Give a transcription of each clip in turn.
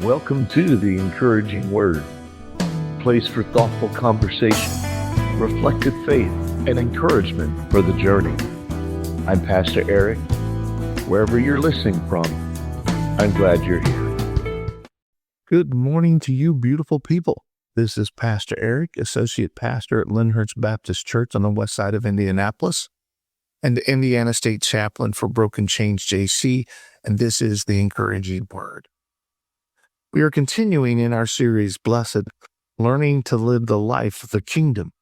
Welcome to the Encouraging Word, a place for thoughtful conversation, reflective faith, and encouragement for the journey. I'm Pastor Eric. Wherever you're listening from, I'm glad you're here. Good morning to you, beautiful people. This is Pastor Eric, Associate Pastor at Lyndhurst Baptist Church on the west side of Indianapolis, and the Indiana State Chaplain for Broken Chains JC, and this is the Encouraging Word. We are continuing in our series, Blessed, Learning to Live the Life of the Kingdom.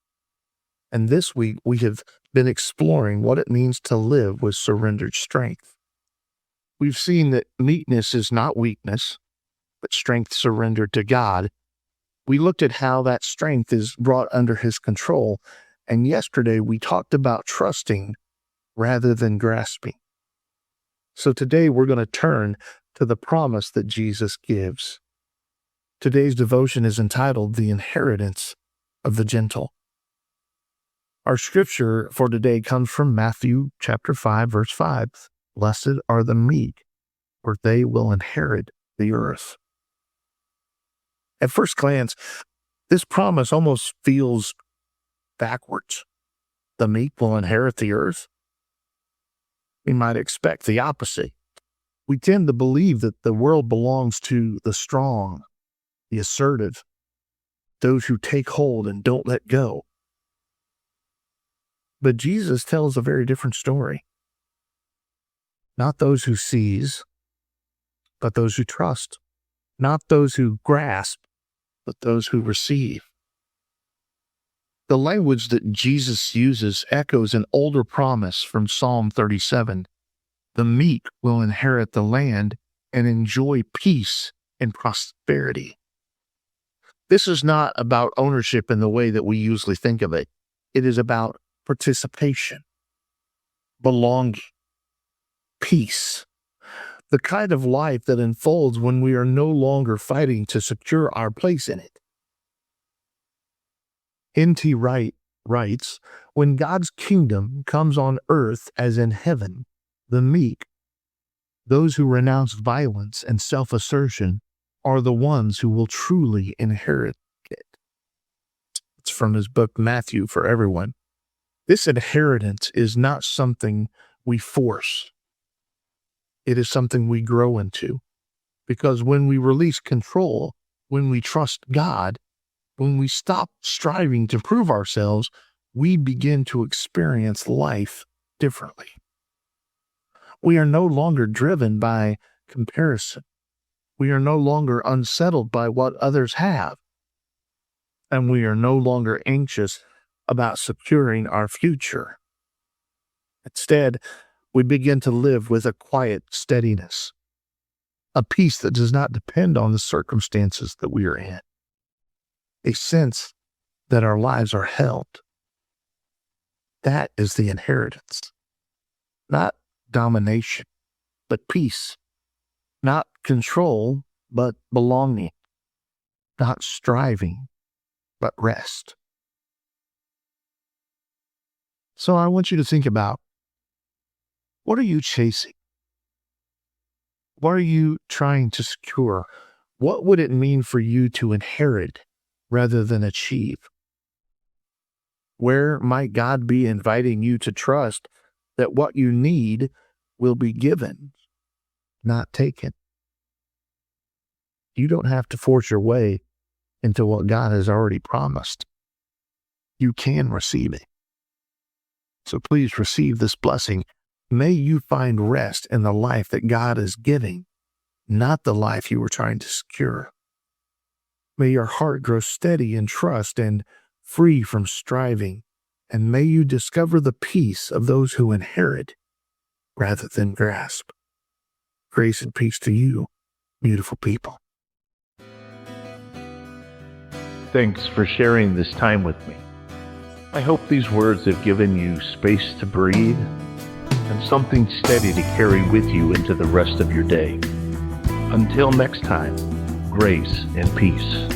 And this week, we have been exploring what it means to live with surrendered strength. We've seen that meekness is not weakness, but strength surrendered to God. We looked at how that strength is brought under His control. And yesterday, we talked about trusting rather than grasping. So today, we're going to turn to the promise that Jesus gives. Today's devotion is entitled, The Inheritance of the Gentle. Our scripture for today comes from Matthew chapter 5, verse 5. Blessed are the meek, for they will inherit the earth. At first glance, this promise almost feels backwards. The meek will inherit the earth? We might expect the opposite. We tend to believe that the world belongs to the strong, the assertive, those who take hold and don't let go. But Jesus tells a very different story. Not those who seize, but those who trust. Not those who grasp, but those who receive. The language that Jesus uses echoes an older promise from Psalm 37. The meek will inherit the land and enjoy peace and prosperity. This is not about ownership in the way that we usually think of it. It is about participation, belonging, peace, the kind of life that unfolds when we are no longer fighting to secure our place in it. N.T. Wright writes, when God's kingdom comes on earth as in heaven, the meek, those who renounce violence and self-assertion, are the ones who will truly inherit it. It's from his book, Matthew for Everyone. This inheritance is not something we force. It is something we grow into. Because when we release control, when we trust God, when we stop striving to prove ourselves, we begin to experience life differently. We are no longer driven by comparison. We are no longer unsettled by what others have. And we are no longer anxious about securing our future. Instead, we begin to live with a quiet steadiness, a peace that does not depend on the circumstances that we are in, a sense that our lives are held. That is the inheritance. Not domination, but peace. Not control, but belonging. Not striving, but rest. So I want you to think about, what are you chasing? What are you trying to secure? What would it mean for you to inherit rather than achieve? Where might God be inviting you to trust that what you need will be given, not taken? You don't have to force your way into what God has already promised. You can receive it. So please receive this blessing. May you find rest in the life that God is giving, not the life you were trying to secure. May your heart grow steady in trust and free from striving, and may you discover the peace of those who inherit rather than grasp. Grace and peace to you, beautiful people. Thanks for sharing this time with me. I hope these words have given you space to breathe and something steady to carry with you into the rest of your day. Until next time, grace and peace.